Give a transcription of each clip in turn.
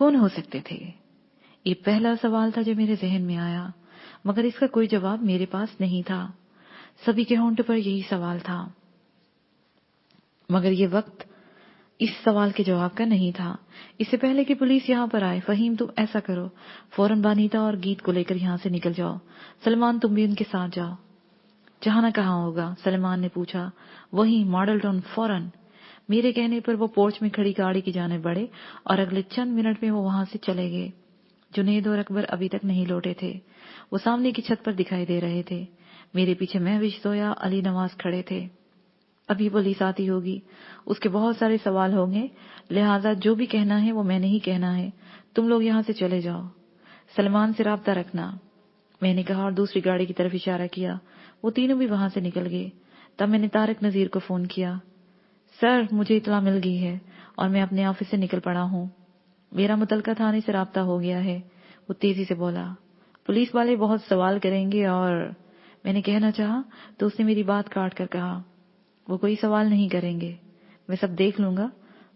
کون ہو سکتے تھے؟ یہ پہلا سوال تھا جو میرے ذہن میں آیا، مگر اس کا کوئی جواب میرے پاس نہیں تھا۔ سبھی کے ہونٹ پر یہی سوال تھا، مگر یہ وقت اس سوال کے جواب کا نہیں تھا۔ اس سے پہلے کہ پولیس یہاں پر آئے، فہیم تم ایسا کرو، فوراً بانیتا اور گیت کو لے کر یہاں سے نکل جاؤ۔ سلمان تم بھی ان کے ساتھ جاؤ۔ جہانا کہاں ہوگا؟ سلمان نے پوچھا۔ وہیں ماڈل ٹاؤن، فوراً۔ میرے کہنے پر وہ پورچ میں کھڑی گاڑی کی جانب بڑھے اور اگلے چند منٹ میں وہ وہاں سے چلے گئے۔ جنید اور اکبر ابھی تک نہیں لوٹے تھے، وہ سامنے کی چھت پر دکھائی دے رہے تھے۔ میرے پیچھے مہوش، زویا، علی نواز کھڑے تھے۔ ابھی پولیس آتی ہوگی، اس کے بہت سارے سوال ہوں گے، لہٰذا جو بھی کہنا ہے وہ میں نے ہی کہنا ہے۔ تم لوگ یہاں سے چلے جاؤ، سلمان سے رابطہ رکھنا، میں نے کہا اور دوسری گاڑی کی طرف اشارہ کیا۔ وہ تینوں بھی وہاں سے نکل گئے۔ تب میں نے طارق نذیر کو فون کیا۔ سر، مجھے اطلاع مل گئی ہے اور میں اپنے آفس سے نکل پڑا ہوں۔ میرا متعلقہ تھانے سے رابطہ ہو گیا ہے، وہ تیزی سے بولا۔ پولیس والے بہت سوال کریں گے اور میں نے کہنا چاہا تو اس نے میری بات کاٹ کر کہا، وہ کوئی سوال نہیں کریں گے، میں سب دیکھ لوں گا،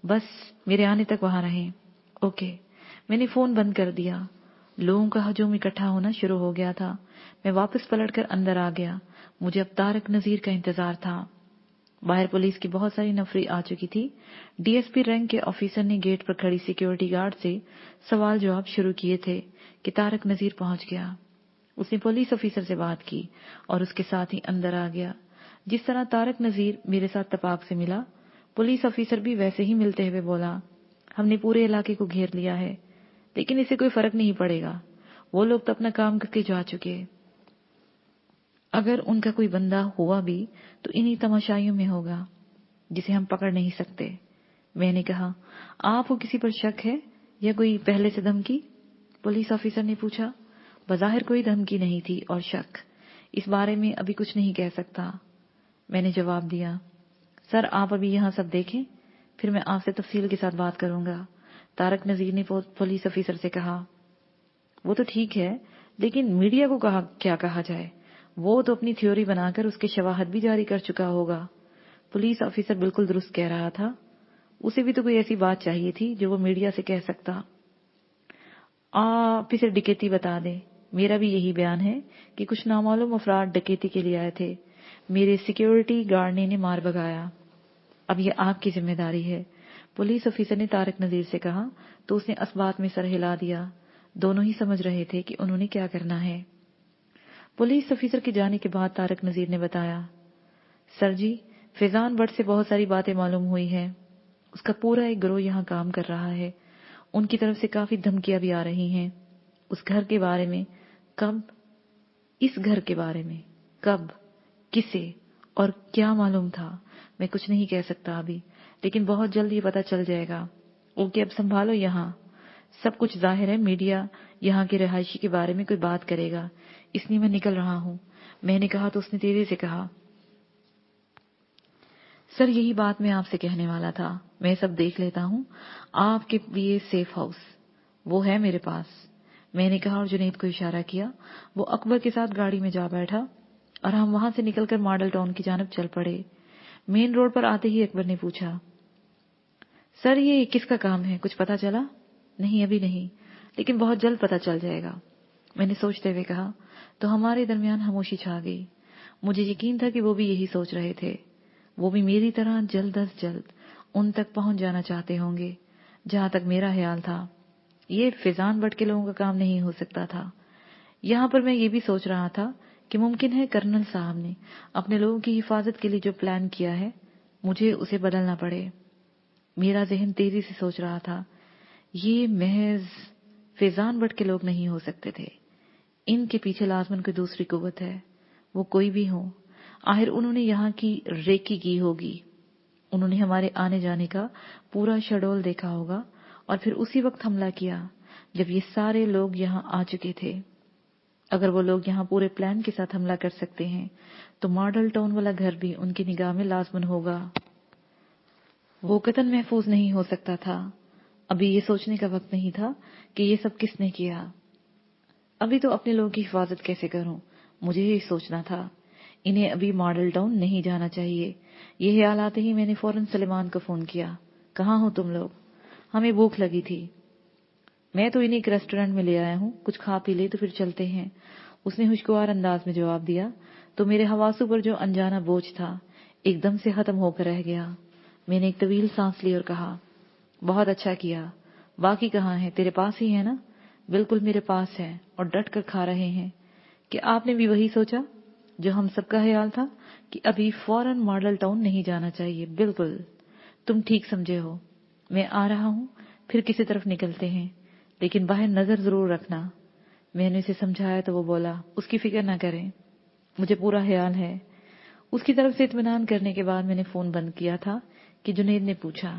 بس میرے آنے تک وہاں رہیں۔ اوکے۔ میں نے فون بند کر دیا۔ لوگوں کا ہجوم اکٹھا ہونا شروع ہو گیا تھا۔ میں واپس پلٹ کر اندر آ گیا۔ مجھے اب طارق نذیر کا انتظار تھا۔ باہر پولیس کی بہت ساری نفری آ چکی تھی۔ ڈی ایس پی رینک کے آفیسر نے گیٹ پر کھڑی سیکیورٹی گارڈ سے سوال جواب شروع کیے تھے کہ طارق نذیر پہنچ گیا۔ اس نے پولیس آفیسر سے بات کی اور اس کے ساتھ ہی اندر آ گیا۔ جس طرح طارق نذیر میرے ساتھ تپاک سے ملا، پولیس آفیسر بھی ویسے ہی ملتے ہوئے بولا، ہم نے پورے علاقے کو گھیر لیا ہے، لیکن اسے کوئی فرق نہیں پڑے گا، وہ لوگ تو اپنا کام کر کے جا چکے، اگر ان کا کوئی بندہ ہوا بھی تو انہی تماشائیوں میں ہوگا جسے ہم پکڑ نہیں سکتے۔ میں نے کہا، آپ کو کسی پر شک ہے یا کوئی پہلے سے دھمکی؟ پولیس آفیسر نے پوچھا۔ بظاہر کوئی دھمکی نہیں تھی اور شک، اس بارے میں ابھی کچھ نہیں کہہ سکتا، میں نے جواب دیا۔ سر، آپ ابھی یہاں سب دیکھیں، پھر میں آپ سے تفصیل کے ساتھ بات کروں گا، طارق نذیر نے پولیس آفیسر سے کہا۔ وہ تو ٹھیک ہے، لیکن میڈیا کو کیا کہا جائے؟ وہ تو اپنی تھیوری بنا کر اس کے شواہد بھی جاری کر چکا ہوگا۔ پولیس آفیسر بالکل درست کہہ رہا تھا، اسے بھی تو کوئی ایسی بات چاہیے تھی جو وہ میڈیا سے کہہ سکتا۔ آپ اسے ڈکیتی بتا دیں، میرا بھی یہی بیان ہے کہ کچھ نامعلوم افراد ڈکیتی کے لیے آئے تھے، میرے سیکیورٹی گارڈ نے انہیں مار بھگایا، اب یہ آپ کی ذمہ داری ہے۔ پولیس آفیسر نے طارق نذیر سے کہا تو اس نے اسبات میں سر ہلا دیا۔ دونوں ہی سمجھ رہے تھے کہ انہوں نے کیا کرنا ہے۔ پولیس آفیسر کے جانے کے بعد طارق نذیر نے بتایا، سر جی، فیضان بٹ سے بہت ساری باتیں معلوم ہوئی ہیں، اس کا پورا ایک گروہ یہاں کام کر رہا ہے، ان کی طرف سے کافی دھمکیاں بھی آ رہی ہیں۔ اس گھر کے بارے میں اس گھر کے بارے میں کب، کسے اور کیا معلوم تھا، میں کچھ نہیں کہہ سکتا ابھی، لیکن بہت جلد یہ پتہ چل جائے گا۔ اوکے، اب سنبھالو یہاں، سب کچھ ظاہر ہے، میڈیا یہاں کے رہائشی کے بارے میں کوئی بات کرے گا، اس لیے میں نکل رہا ہوں، میں نے کہا تو اس نے تیزی سے کہا، سر یہی بات میں آپ سے کہنے والا تھا، میں سب دیکھ لیتا ہوں، آپ کے لیے سیف ہاؤس وہ ہے میرے پاس، میں نے کہا اور جنید کو اشارہ کیا۔ وہ اکبر کے ساتھ گاڑی میں جا بیٹھا اور ہم وہاں سے نکل کر ماڈل ٹاؤن کی جانب چل پڑے۔ مین روڈ پر آتے ہی اکبر نے پوچھا، سر یہ کس کا کام ہے، کچھ پتا چلا؟ نہیں، ابھی نہیں، لیکن بہت جلد پتا چل جائے گا، میں نے سوچتے ہوئے کہا۔ تو ہمارے درمیان خاموشی چھا گئی۔ مجھے یقین تھا کہ وہ بھی یہی سوچ رہے تھے، وہ بھی میری طرح جلد از جلد ان تک پہنچ جانا چاہتے ہوں گے۔ جہاں تک میرا خیال تھا، یہ فیضان بٹ کے لوگوں کا کام نہیں ہو سکتا تھا۔ یہاں پر میں یہ بھی سوچ رہا تھا کہ ممکن ہے کرنل صاحب نے اپنے لوگوں کی حفاظت کے لیے جو پلان کیا ہے، مجھے اسے بدلنا پڑے۔ میرا ذہن تیزی سے سوچ رہا تھا، یہ محض فیضان بٹ کے لوگ نہیں ہو سکتے تھے، ان کے پیچھے لازماً کوئی دوسری قوت ہے، وہ کوئی بھی ہو، آخر انہوں نے یہاں کی ریکی کی ہوگی، انہوں نے ہمارے آنے جانے کا پورا شیڈول دیکھا ہوگا اور پھر اسی وقت حملہ کیا جب یہ سارے لوگ یہاں آ چکے تھے۔ اگر وہ لوگ یہاں پورے پلان کے ساتھ حملہ کر سکتے ہیں تو ماڈل ٹاؤن والا گھر بھی ان کی نگاہ میں لازماً ہوگا، وہ قطعاً محفوظ نہیں ہو سکتا تھا۔ ابھی یہ سوچنے کا وقت نہیں تھا کہ یہ سب کس نے کیا، ابھی تو اپنے لوگوں کی حفاظت کیسے کروں، مجھے یہ سوچنا تھا۔ انہیں ابھی ماڈل ٹاؤن نہیں جانا چاہیے۔ یہ خیال آتے ہی میں نے فوراً سلیمان کو فون کیا، کہاں ہو تم لوگ؟ ہمیں بھوک لگی تھی۔ میں تو انہیں ایک ریسٹورینٹ میں لے آیا ہوں, کچھ کھا پی لے تو پھر چلتے ہیں, اس نے خوشگوار انداز میں جواب دیا. تو میرے حواسوں پر جو انجانا بوجھ تھا ایک دم سے ختم ہو کر رہ گیا. میں نے ایک طویل سانس لی اور کہا, بہت اچھا کیا, باقی کہاں ہے؟ تیرے پاس ہی ہے نا؟ بالکل میرے پاس ہے, اور ڈٹ کر کھا رہے ہیں. کہ آپ نے بھی وہی سوچا جو ہم سب کا خیال تھا, کہ ابھی فوراً ماڈل ٹاؤن نہیں جانا چاہیے؟ بالکل, تم ٹھیک سمجھے ہو. میں آ رہا ہوں, پھر کسی طرف نکلتے ہیں, لیکن باہر نظر ضرور رکھنا. میں نے اسے سمجھایا تو وہ بولا, اس کی فکر نہ کریں, مجھے پورا خیال ہے. اس کی طرف سے اطمینان کرنے کے بعد میں نے فون بند کیا تھا کہ جنید نے پوچھا,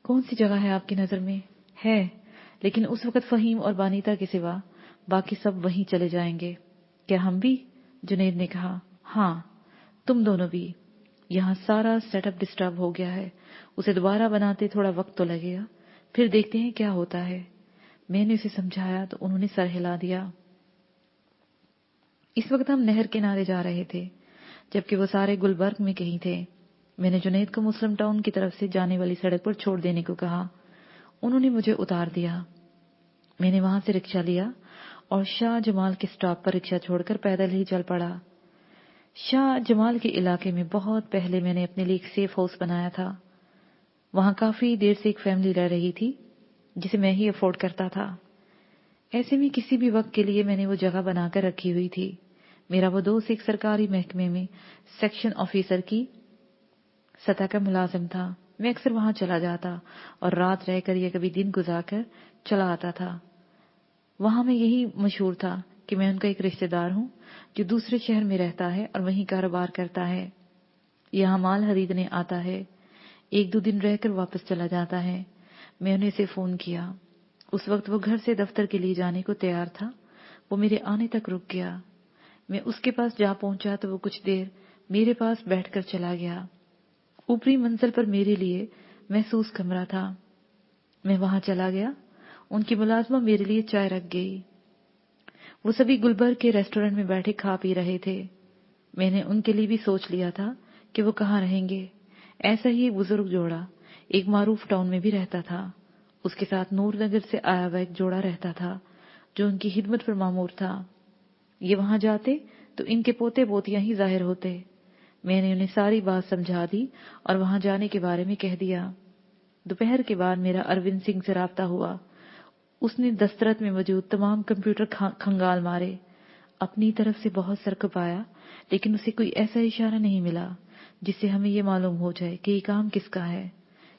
کون سی جگہ ہے آپ کی نظر میں؟ ہے, لیکن اس وقت فہیم اور بانیتا کے سوا باقی سب وہیں چلے جائیں گے. کیا ہم بھی؟ جنید نے کہا, ہاں تم دونوں بھی. یہاں سارا سیٹ اپ ڈسٹرب ہو گیا ہے, اسے دوبارہ بناتے تھوڑا وقت تو لگے گا, پھر دیکھتے ہیں کیا ہوتا ہے. میں نے اسے سمجھایا تو انہوں نے سر ہلا دیا. اس وقت ہم نہر کنارے جا رہے تھے, جبکہ وہ سارے گلبرگ میں کہیں تھے. میں نے جنید کو مسلم ٹاؤن کی طرف سے جانے والی سڑک پر چھوڑ دینے کو کہا. انہوں نے مجھے اتار دیا. میں نے وہاں سے رکشہ لیا اور شاہ جمال کے سٹاپ پر رکشہ چھوڑ کر پیدل ہی چل پڑا. شاہ جمال کے علاقے میں بہت پہلے میں نے اپنے لیے ایک سیف ہاؤس بنایا تھا. وہاں کافی دیر سے ایک فیملی رہ رہی تھی جسے میں ہی افورڈ کرتا تھا. ایسے میں کسی بھی وقت کے لیے میں نے وہ جگہ بنا کر رکھی ہوئی تھی. میرا وہ دوست ایک سرکاری محکمے میں سیکشن آفیسر کی سطح کا ملازم تھا. میں اکثر وہاں چلا جاتا اور رات رہ کر یا کبھی دن گزار کر چلا آتا تھا. وہاں میں یہی مشہور تھا کہ میں ان کا ایک رشتہ دار ہوں جو دوسرے شہر میں رہتا ہے اور وہیں کاروبار کرتا ہے. یہاں مال خریدنے آتا ہے, 1-2 دن رہ کر واپس چلا جاتا ہے. میں نے اسے فون کیا. اس وقت وہ گھر سے دفتر کے لیے جانے کو تیار تھا. وہ میرے آنے تک رک گیا. میں اس کے پاس جا پہنچا تو وہ کچھ دیر میرے پاس بیٹھ کر چلا گیا. اوپری منزل پر میرے لیے محسوس کمرہ تھا. میں وہاں چلا گیا. ان کی ملازمہ میرے لیے چائے رکھ گئی. وہ سبھی گلبرگ کے ریسٹورینٹ میں بیٹھے کھا پی رہے تھے. میں نے ان کے لیے بھی سوچ لیا تھا کہ وہ کہاں رہیں گے. ایسا ہی بزرگ جوڑا ایک معروف ٹاؤن میں بھی رہتا تھا. اس کے ساتھ نور نگر سے آیا ہوا ایک جوڑا رہتا تھا جو ان کی خدمت پر مامور تھا. یہ وہاں جاتے تو ان کے پوتے پوتیاں ہی ظاہر ہوتے. میں نے انہیں ساری بات سمجھا دی اور وہاں جانے کے بارے میں کہہ دیا. دوپہر کے بعد میرا اروند سنگھ سے رابطہ ہوا. اس نے دسترت میں موجود تمام کمپیوٹر کھنگال مارے. اپنی طرف سے بہت سر کھپایا, لیکن اسے کوئی ایسا اشارہ نہیں ملا جس سے ہمیں یہ معلوم ہو جائے کہ یہ کام کس کا ہے.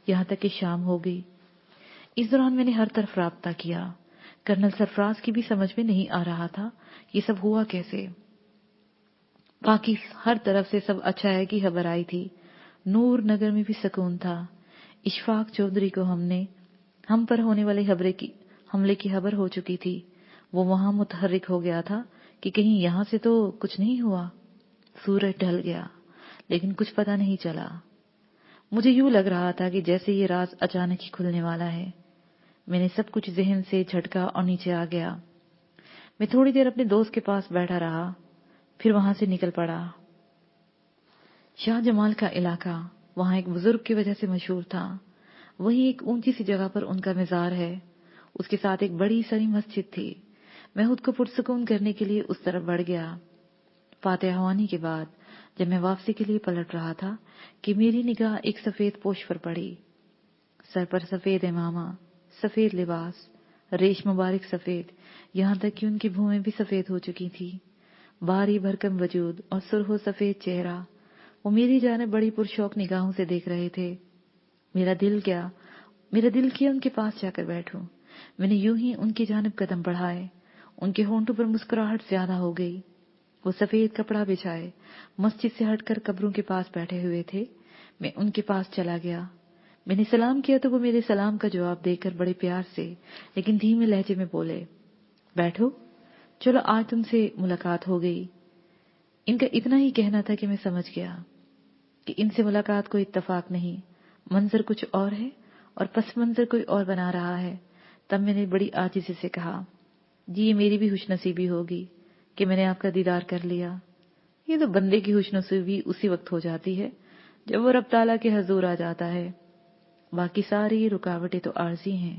یہاں تک کہ شام ہو گئی. اس دوران میں نے ہر طرف رابطہ کیا. کرنل سرفراز کی بھی سمجھ میں نہیں آ رہا تھا یہ سب ہوا کیسے. باقی ہر طرف سے سب اچھائی کی خبر آئی تھی. نور نگر میں بھی سکون تھا. اشفاق چودھری کو ہم پر ہونے والے حملے کی خبر ہو چکی تھی. وہ وہاں متحرک ہو گیا تھا کہ کہیں یہاں سے تو کچھ نہیں ہوا. سورج ڈھل گیا لیکن کچھ پتہ نہیں چلا. مجھے یوں لگ رہا تھا کہ جیسے یہ راز اچانک ہی کھلنے والا ہے. میں نے سب کچھ ذہن سے جھٹکا اور نیچے آ گیا. میں تھوڑی دیر اپنے دوست کے پاس بیٹھا رہا, پھر وہاں سے نکل پڑا. شاہ جمال کا علاقہ وہاں ایک بزرگ کی وجہ سے مشہور تھا. وہی ایک اونچی سی جگہ پر ان کا مزار ہے. اس کے ساتھ ایک بڑی ساری مسجد تھی. میں خود کو پرسکون کرنے کے لیے اس طرف بڑھ گیا. فاتحہ خوانی کے بعد جب میں واپسی کے لیے پلٹ رہا تھا کہ میری نگاہ ایک سفید پوش پر پڑی. سر پر سفید امامہ, سفید لباس, ریش مبارک سفید, یہاں تک کہ ان کی بھویں بھی سفید ہو چکی تھی. بھاری بھرکم وجود اور سرخ و سفید چہرہ. وہ میری جانب بڑی پرشوق نگاہوں سے دیکھ رہے تھے. میرا دل کیا ان کے پاس جا کر بیٹھوں. میں نے یوں ہی ان کی جانب قدم بڑھائے. ان کے ہونٹوں پر مسکراہٹ زیادہ ہو گئی. وہ سفید کپڑا بچھائے مسجد سے ہٹ کر قبروں کے پاس بیٹھے ہوئے تھے. میں ان کے پاس چلا گیا. میں نے سلام کیا تو وہ میرے سلام کا جواب دے کر بڑے پیار سے لیکن دھیمے لہجے میں بولے, بیٹھو, چلو آج تم سے ملاقات ہو گئی. ان کا اتنا ہی کہنا تھا کہ میں سمجھ گیا کہ ان سے ملاقات کوئی اتفاق نہیں, منظر کچھ اور ہے اور پس منظر کوئی اور بنا رہا ہے. تب میں نے بڑی عاجزی سے کہا, جی یہ میری بھی خوش نصیبی ہوگی کہ میں نے آپ کا دیدار کر لیا. یہ تو بندے کی خوش نصیبی اسی وقت ہو جاتی ہے جب وہ رب تعالیٰ کے حضور آ جاتا ہے. باقی ساری رکاوٹیں تو عارضی ہیں.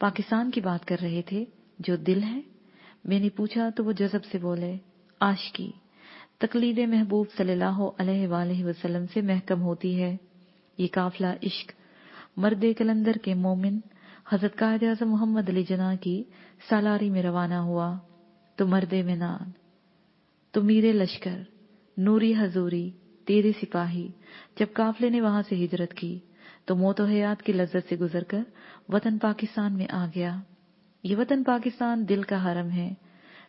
پاکستان کی بات کر رہے تھے جو دل ہے؟ میں نے پوچھا تو وہ جذب سے بولے، عاشقی تقلید محبوب صلی اللہ علیہ وآلہ وسلم سے محکم ہوتی ہے۔ یہ قافلہ عشق مرد کلندر کے مومن حضرت قائد اعظم محمد علی جناح کی سالاری میں روانہ ہوا تو مرد مینان، تو میرے لشکر، نوری حضوری، تیرے سپاہی جب قافلے نے وہاں سے ہجرت کی تو موت و حیات کی لذت سے گزر کر وطن پاکستان میں آ گیا۔ یہ وطن پاکستان دل کا حرم ہے،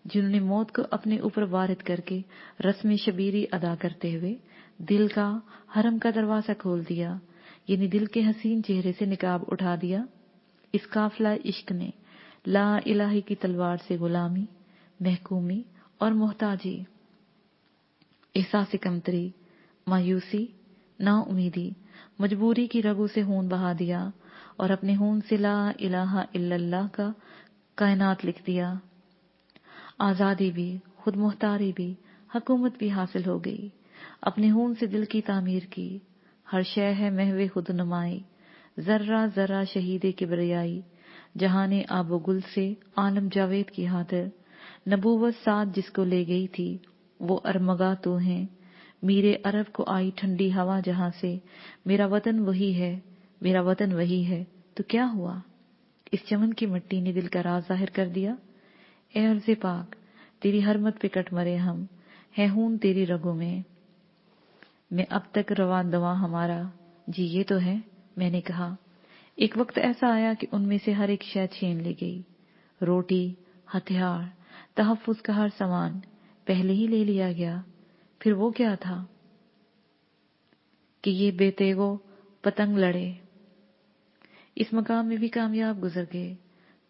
جنہوں نے موت کو اپنے اوپر وارد کر کے رسم شبیری ادا کرتے ہوئے دل کا حرم کا دروازہ کھول دیا، یعنی دل کے حسین چہرے سے نقاب اٹھا دیا۔ اس قافلہ عشق نے لا الہی کی تلوار سے غلامی، محکومی اور محتاجی، احساس کمتری، مایوسی، نا امیدی، مجبوری کی رگوں سے خون بہا دیا اور اپنے خون سے لا الہ الا اللہ کا کائنات لکھ دیا۔ آزادی بھی، خود مختاری بھی، حکومت بھی حاصل ہو گئی۔ اپنے خون سے دل کی تعمیر کی، ہر شے ہے محو خود نمائی، ذرہ ذرہ شہید کبریائی، جہان آب و گل سے عالم جاوید کی خاطر، نبوت ساتھ جس کو لے گئی تھی وہ ارمغا تو ہیں، میرے عرب کو آئی ٹھنڈی ہوا جہاں سے، میرا وطن وہی ہے، میرا وطن وہی ہے۔ تو کیا ہوا؟ اس چمن کی مٹی نے دل کا راز ظاہر کر دیا۔ اے عرض پاک، تیری حرمت پہ کٹ مرے ہم، ہے خون تیری رگوں میں اب تک رواں دواں ہمارا۔ جی یہ تو ہے، میں نے کہا۔ ایک وقت ایسا آیا کہ ان میں سے ہر ایک شے چھین لی گئی، روٹی، ہتھیار، تحفظ کا ہر سامان پہلے ہی لے لیا گیا۔ پھر وہ کیا تھا کہ یہ بے تیغو پتنگ لڑے، اس مقام میں بھی کامیاب گزر گئے۔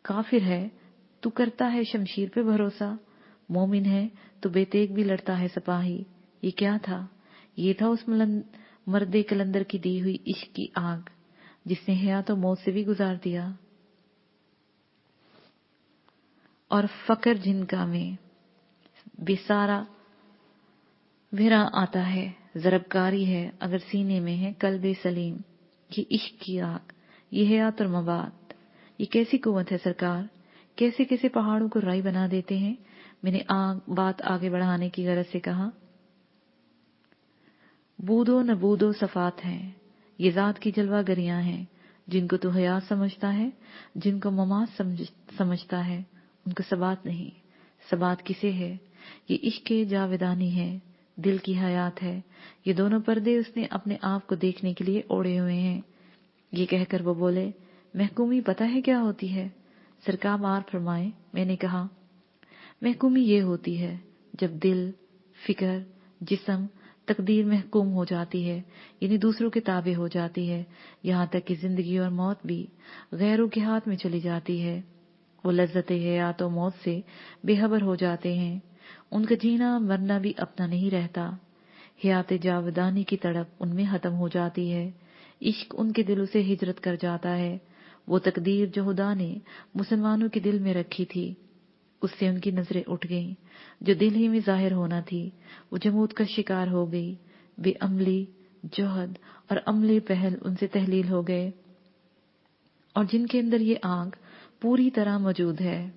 کافر ہے تو کرتا ہے شمشیر پہ بھروسہ، مومن ہے تو بے تیغ بھی لڑتا ہے سپاہی۔ یہ کیا تھا؟ یہ تھا اس مرد کلندر کی دی ہوئی عشق کی آگ، جس نے حیات و موت سے بھی گزار دیا۔ اور فقر جن کا میں بیسارا ویراں آتا ہے، ضربکاری ہے اگر سینے میں ہے قلب سلیم۔ یہ عشق کی آگ، یہ حیات اور مبات، یہ کیسی قوت ہے سرکار، کیسے کیسے پہاڑوں کو رائی بنا دیتے ہیں۔ میں نے بات آگے بڑھانے کی غرض سے کہا، بودو نبودو صفات ہیں، یہ ذات کی جلوہ گریاں ہیں، جن کو تو حیات سمجھتا ہے، جن کو ممات سمجھتا ہے، ان کو ثبات نہیں۔ ثبات کسے ہے؟ یہ عشق جاودانی ہے، دل کی حیات ہے۔ یہ دونوں پردے اس نے اپنے آپ کو دیکھنے کے لیے اوڑے ہوئے ہیں۔ یہ کہہ کر وہ بولے، محکومی پتہ ہے کیا ہوتی ہے؟ سرکار آر فرمائے۔ میں نے کہا، محکومی یہ ہوتی ہے جب دل، فکر، جسم، تقدیر محکوم ہو جاتی ہے، یعنی دوسروں کے تابع ہو جاتی ہے، یہاں تک کہ زندگی اور موت بھی غیروں کے ہاتھ میں چلی جاتی ہے۔ وہ لذت حیات و موت سے بے خبر ہو جاتے ہیں، ان کا جینا مرنا بھی اپنا نہیں رہتا۔ حیات جاودانی کی تڑپ ان میں ختم ہو جاتی ہے، عشق ان کے دلوں سے ہجرت کر جاتا ہے۔ وہ تقدیر جو خدا نے مسلمانوں کے دل میں رکھی تھی، اس سے ان کی نظریں اٹھ گئیں۔ جو دل ہی میں ظاہر ہونا تھی وہ جمود کا شکار ہو گئی۔ بے عملی، جہد اور عملی پہل ان سے تحلیل ہو گئے، اور جن کے اندر یہ آگ پوری طرح موجود ہے۔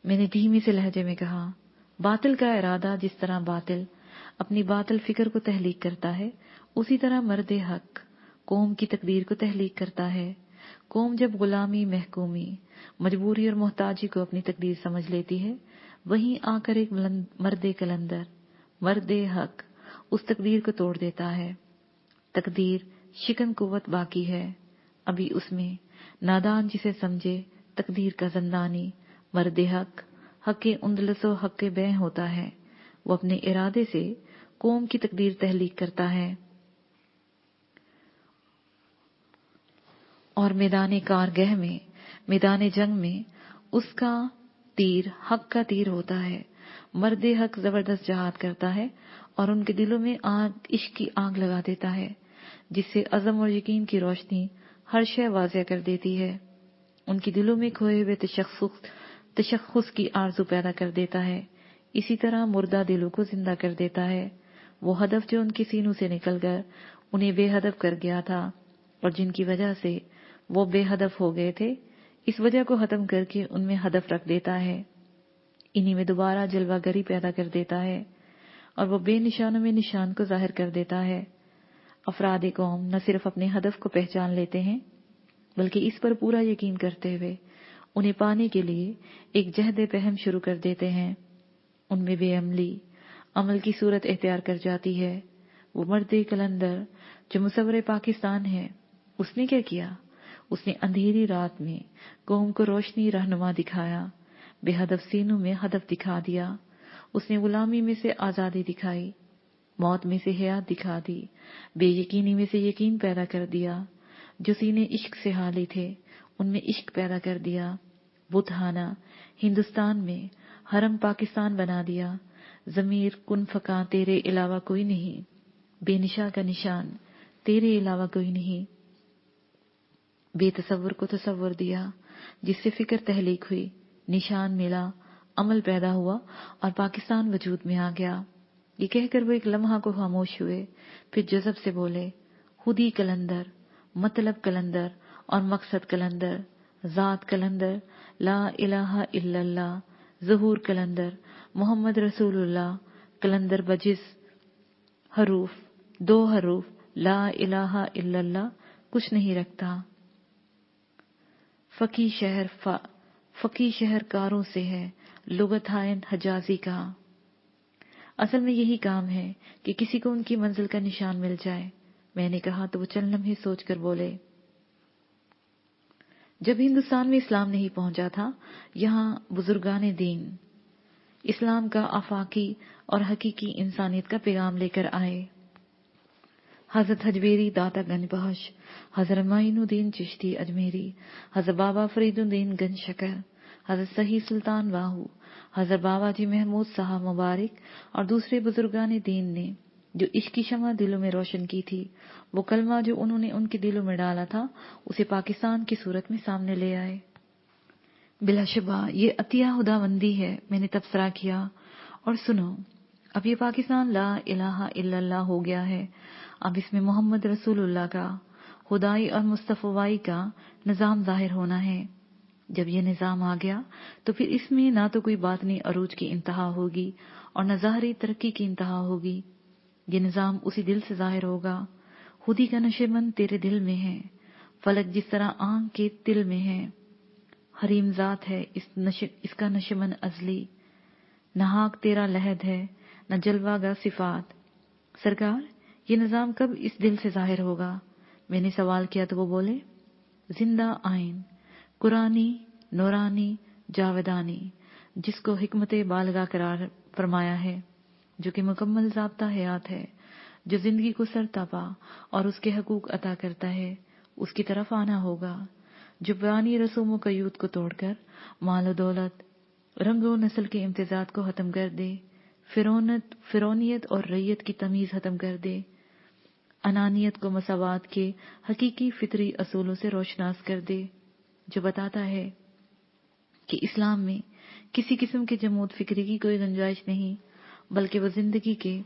میں نے دھیمے سے لہجے میں کہا، باطل کا ارادہ جس طرح باطل اپنی باطل فکر کو تحلیق کرتا ہے، اسی طرح مرد حق قوم کی تقدیر کو تحلیق کرتا ہے۔ قوم جب غلامی، محکومی، مجبوری اور محتاجی کو اپنی تقدیر سمجھ لیتی ہے، وہیں آ کر ایک مرد کلندر، مرد حق اس تقدیر کو توڑ دیتا ہے۔ تقدیر شکن قوت باقی ہے ابھی اس میں، نادان جسے سمجھے تقدیر کا زندانی۔ مرد حق، حق اندلس و حق بیں ہوتا ہے، وہ اپنے ارادے سے قوم کی تقدیر تحلیق کرتا ہے، اور میدان کارگہ میں، میدان جنگ میں اس کا تیر حق کا تیر ہوتا ہے۔ مرد حق زبردست جہاد کرتا ہے اور ان کے دلوں میں عشق کی آگ لگا دیتا ہے، جس سے عزم اور یقین کی روشنی ہر شے واضح کر دیتی ہے۔ ان کے دلوں میں کھوئے ہوئے تشخص کی آرزو پیدا کر دیتا ہے، اسی طرح مردہ دلوں کو زندہ کر دیتا ہے۔ وہ ہدف جو ان کے سینوں سے نکل کر انہیں بے ہدف کر گیا تھا، اور جن کی وجہ سے وہ بے ہدف ہو گئے تھے، اس وجہ کو ختم کر کے ان میں ہدف رکھ دیتا ہے، انہی میں دوبارہ جلوہ گری پیدا کر دیتا ہے اور وہ بے نشانوں میں نشان کو ظاہر کر دیتا ہے۔ افراد قوم نہ صرف اپنے ہدف کو پہچان لیتے ہیں بلکہ اس پر پورا یقین کرتے ہوئے انہیں پانے کے لیے ایک جہد پہم شروع کر دیتے ہیں۔ ان میں بے عملی عمل کی صورت اختیار کر جاتی ہے۔ وہ مرد قلندر جو مصور پاکستان ہے، اس نے کیا کیا؟ اس نے اندھیری رات میں قوم کو روشنی رہنما دکھایا، بے ہدف سینوں میں ہدف دکھا دیا۔ اس نے غلامی میں سے آزادی دکھائی، موت میں سے حیات دکھا دی، بے یقینی میں سے یقین پیدا کر دیا۔ جو سینے عشق سے حالی تھے ان میں عشق پیدا کر دیا۔ بتخانہ ہندوستان میں حرم پاکستان بنا دیا۔ ضمیر کن فکاں تیرے علاوہ کوئی نہیں، بے نشاں کا نشان تیرے علاوہ کوئی نہیں۔ بے تصور کو تصور دیا، جس سے فکر تحلیق ہوئی، نشان ملا، عمل پیدا ہوا اور پاکستان وجود میں آ گیا۔ یہ کہہ کر وہ ایک لمحہ کو خاموش ہوئے، پھر جذب سے بولے، خودی کلندر، مطلب کلندر اور مقصد کلندر، ذات کلندر، لا الہ الا اللہ، ظہور کلندر، محمد رسول اللہ۔ کلندر بجز حروف، 2 حروف لا الہ الا اللہ کچھ نہیں رکھتا۔ فقی شہر کاروں سے ہے لغت ہائن حجازی کا۔ اصل میں یہی کام ہے کہ کسی کو ان کی منزل کا نشان مل جائے۔ میں نے کہا تو وہ چند لمحے سوچ کر بولے، جب ہندوستان میں اسلام نہیں پہنچا تھا، یہاں بزرگان دین اسلام کا آفاقی اور حقیقی انسانیت کا پیغام لے کر آئے۔ حضرت حجویری داتا گنج بخش، حضرت معین الدین چشتی اجمیری، حضرت بابا فرید الدین گنج شکر، حضرت صحیح سلطان واہو، حضرت بابا جی محمود صاحب مبارک اور دوسرے بزرگان دین نے جو عشق کی شمع دلوں میں روشن کی تھی، وہ کلمہ جو انہوں نے ان کے دلوں میں ڈالا تھا، اسے پاکستان کی صورت میں سامنے لے آئے۔ بلا شبہ یہ عطیہ خداوندی ہے، میں نے تبصرہ کیا۔ اور سنو، اب یہ پاکستان لا الہ الا اللہ ہو گیا ہے، اب اس میں محمد رسول اللہ کا، خدائی اور مصطفیٰ کا نظام ظاہر ہونا ہے۔ جب یہ نظام آ گیا تو پھر اس میں نہ تو کوئی باطنی عروج کی انتہا ہوگی اور نہ ظاہری ترقی کی انتہا ہوگی۔ یہ نظام اسی دل سے ظاہر ہوگا۔ خودی کا نشیمن تیرے دل میں ہے، فلک جس طرح آنکھ کے دل میں ہے۔ حریم ذات ہے اس کا نشیمن ازلی، نہاک تیرا لحد ہے، نہ جلوہ گا صفات۔ سرکار، یہ نظام کب اس دل سے ظاہر ہوگا؟ میں نے سوال کیا تو وہ بولے، زندہ آئین، قرآنی، نورانی، جاودانی، جس کو حکمت بالغہ قرار فرمایا ہے، جو کہ مکمل ضابطہ حیات ہے، جو زندگی کو سرتاپا اور اس کے حقوق عطا کرتا ہے، اس کی طرف آنا ہوگا، جو پرانی رسوم و قیود کو توڑ کر مال و دولت، رنگ و نسل کے امتیازات کو ختم کر دے، فرونیت اور ریت کی تمیز ختم کر دے، انانیت کو مساوات کے حقیقی فطری اصولوں سے روشناس کر دے، جو بتاتا ہے کہ اسلام میں کسی قسم کے جمود فکری کی کوئی گنجائش نہیں، بلکہ وہ زندگی کے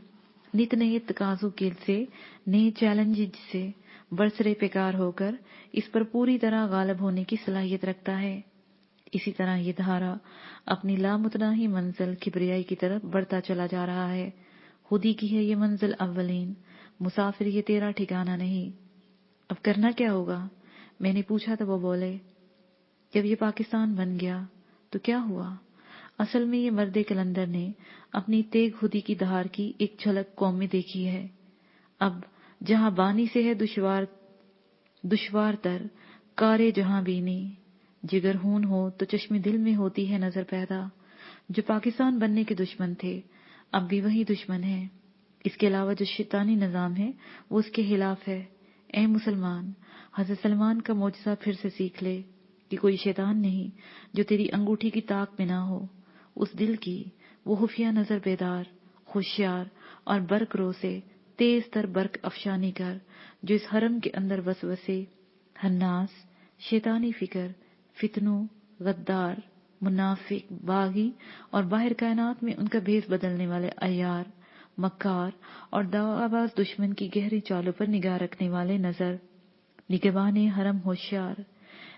نت نئے تقاضوں کے سے، نئے چیلنج سے برسرے پیکار ہو کر اس پر پوری طرح غالب ہونے کی صلاحیت رکھتا ہے۔ اسی طرح یہ دھارا اپنی لامتناہی منزل کبریائی کی طرف بڑھتا چلا جا رہا ہے۔ خودی کی ہے یہ منزل اولین، مسافر یہ تیرا ٹھکانہ نہیں۔ اب کرنا کیا ہوگا؟ میں نے پوچھا تو وہ بولے، جب یہ پاکستان بن گیا تو کیا ہوا؟ اصل میں یہ مرد کلندر نے اپنی تیغ خودی کی دھار کی ایک جھلک قوم میں دیکھی ہے۔ اب جہاں بانی سے ہے دشوار تر کارے جہاں بینی، جگر خون ہو تو چشم دل میں ہوتی ہے نظر پیدا۔ جو پاکستان بننے کے دشمن تھے اب بھی وہی دشمن ہیں۔ اس کے علاوہ جو شیطانی نظام ہے وہ اس کے خلاف ہے۔ اے مسلمان، حضرت سلمان کا معجزہ پھر سے سیکھ لے کہ کوئی شیطان نہیں جو تیری انگوٹھی کی طاق میں نہ ہو۔ اس دل کی وہ خفیہ نظر بیدار، ہوشیار اور برق رو سے تیز تر برق افشانی کر جو اس حرم کے اندر وسوسے، ہناس، شیطانی فکر، فتنوں، غدار، منافق، باغی اور باہر کائنات میں ان کا بھیس بدلنے والے عیار، مکار اور دغاباز دشمن کی گہری چالوں پر نگاہ رکھنے والے نظر، نگہبان حرم ہوشیار،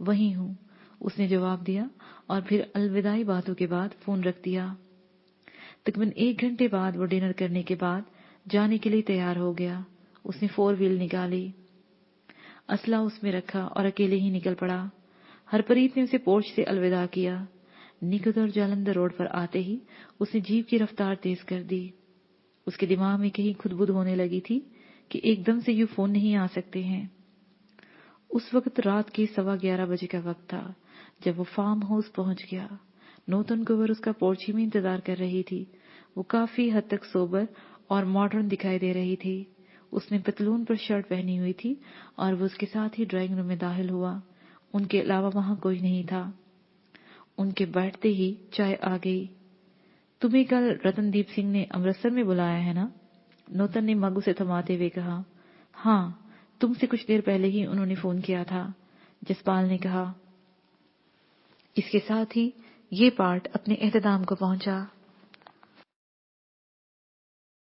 وہیں ہوں، اس نے جواب دیا اور پھر الوداعی باتوں کے بعد فون رکھ دیا۔ تقریباً 1 گھنٹے بعد وہ ڈنر کرنے کے بعد جانے کے لیے تیار ہو گیا۔ اس نے 4 وہیل نکالی، اسلحہ اس میں رکھا اور اکیلے ہی نکل پڑا۔ ہرپریت نے اسے پورچ سے الوداع کیا۔ نکت اور جالندھر روڈ پر آتے ہی اس نے جیپ کی رفتار تیز کر دی۔ اس کے دماغ میں کہیں خود بدھ ہونے لگی تھی کہ ایک دم سے یوں فون نہیں آ سکتے ہیں۔ اس وقت رات کے 11:15 بجے کا وقت تھا جب وہ فارم ہاؤس پہنچ گیا۔ نوتن کور اس کا پورچ میں انتظار کر رہی تھی۔ وہ کافی حد تک سوبر اور ماڈرن دکھائی دے رہی تھی۔ اس نے پتلون پر شرٹ پہنی ہوئی تھی اور وہ اس کے ساتھ ہی ڈرائنگ روم میں داخل ہوا۔ ان کے علاوہ وہاں کوئی نہیں تھا۔ ان کے بیٹھتے ہی چائے آ گئی۔ تمہیں کل رتن دیپ سنگھ نے امرتسر میں بلایا ہے نا؟ نوتن نے مگ اسے تھماتے ہوئے کہا۔ ہاں، تم سے کچھ دیر پہلے ہی انہوں نے فون کیا تھا، جسپال نے کہا۔ اس کے ساتھ ہی یہ پارٹ اپنے اختتام کو پہنچا۔